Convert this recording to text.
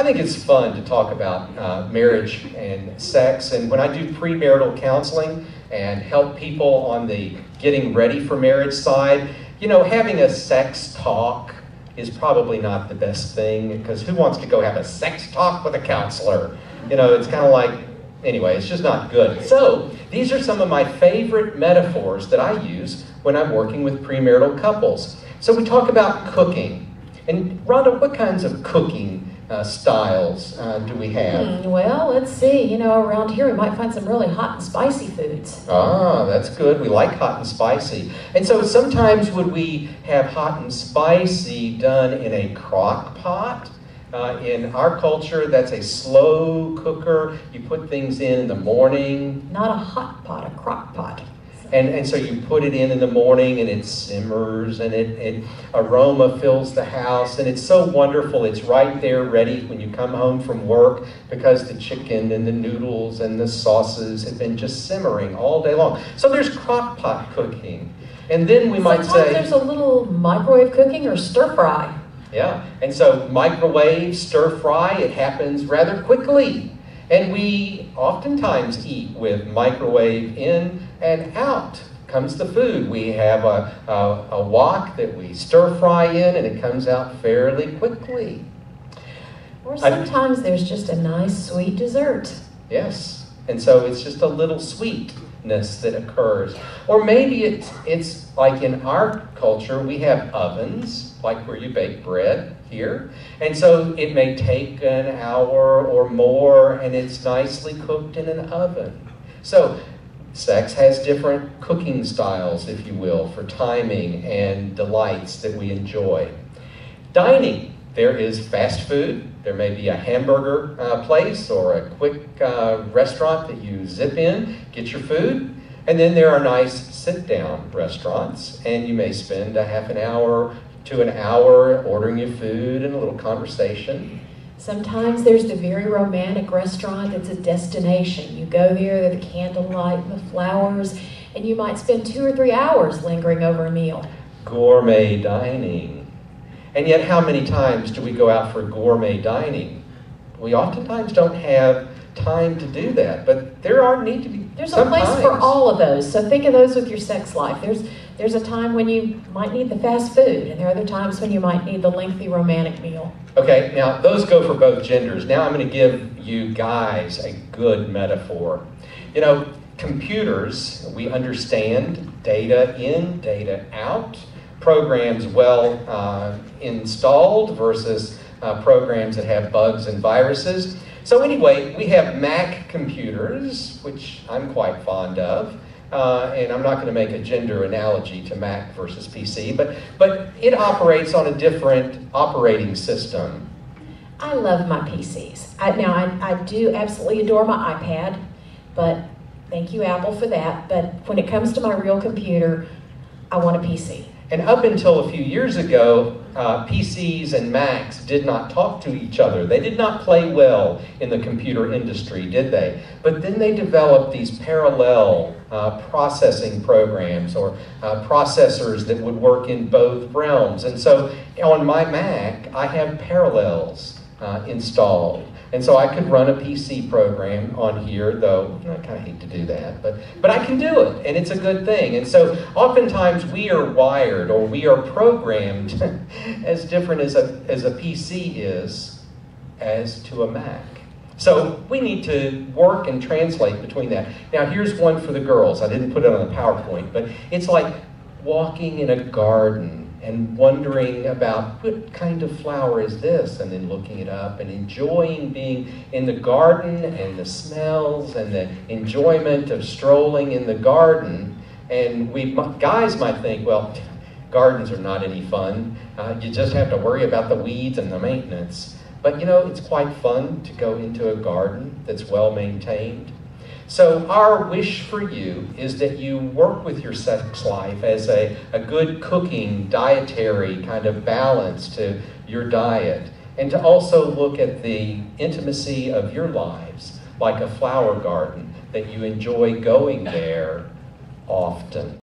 I think it's fun to talk about marriage and sex, and when I do premarital counseling and help people on the getting ready for marriage side, you know, having a sex talk is probably not the best thing, because who wants to go have a sex talk with a counselor? You know, it's kind of like, anyway, it's just not good. So these are some of my favorite metaphors that I use when I'm working with premarital couples. So we talk about cooking. And Rhonda, what kinds of cooking styles do we have? Well, let's see. You know, around here we might find some really hot and spicy foods. Ah, that's good. We like hot and spicy. And so sometimes would we have hot and spicy done in a crock pot? In our culture, that's a slow cooker. You put things in the morning. Not a hot pot, a crock pot. And so you put it in the morning, and it simmers, and it aroma fills the house, and it's so wonderful. It's right there ready when you come home from work, because the chicken and the noodles and the sauces have been just simmering all day long. So there's crock pot cooking. And then we might say there's a little microwave cooking or stir fry. Yeah, and so microwave, stir fry, it happens rather quickly. And we oftentimes eat with microwave in and out comes the food. We have a wok that we stir fry in, and it comes out fairly quickly. Or sometimes there's just a nice sweet dessert. Yes, and so it's just a little sweetness that occurs. Or maybe it's like in our culture, we have ovens, like where you bake bread here. And so it may take an hour or more, and it's nicely cooked in an oven. So sex has different cooking styles, if you will, for timing and delights that we enjoy. Dining, there is fast food. There may be a hamburger place or a quick restaurant that you zip in, get your food. And then there are nice sit-down restaurants, and you may spend a half an hour to an hour ordering your food and a little conversation. Sometimes there's the very romantic restaurant that's a destination. You go there, the candlelight and the flowers, and you might spend 2 or 3 hours lingering over a meal. Gourmet dining. And yet, how many times do we go out for gourmet dining? We oftentimes don't have time to do that, but there's a place for all of those. So think of those with your sex life. There's a time when you might need the fast food, and there are other times when you might need the lengthy romantic meal. Okay, now those go for both genders. Now I'm going to give you guys a good metaphor. You know, computers, we understand data in, data out, programs well installed versus programs that have bugs and viruses. So anyway, we have Mac computers, which I'm quite fond of. And I'm not going to make a gender analogy to Mac versus PC, but it operates on a different operating system. I love my PCs. I do absolutely adore my iPad, but thank you, Apple, for that. But when it comes to my real computer, I want a PC. And up until a few years ago, PCs and Macs did not talk to each other. They did not play well in the computer industry, did they? But then they developed these parallel processing programs or processors that would work in both realms. And so on my Mac, I have Parallels installed. And so I could run a PC program on here, though I kind of hate to do that, but I can do it, and it's a good thing. And so oftentimes we are wired, or we are programmed as different as a PC is as to a Mac. So we need to work and translate between that. Now here's one for the girls. I didn't put it on the PowerPoint, but it's like walking in a garden and wondering about what kind of flower is this, and then looking it up and enjoying being in the garden and the smells and the enjoyment of strolling in the garden. And guys might think, well, gardens are not any fun. You just have to worry about the weeds and the maintenance. But you know, it's quite fun to go into a garden that's well maintained. So our wish for you is that you work with your sex life as a good cooking, dietary kind of balance to your diet, and to also look at the intimacy of your lives like a flower garden, that you enjoy going there often.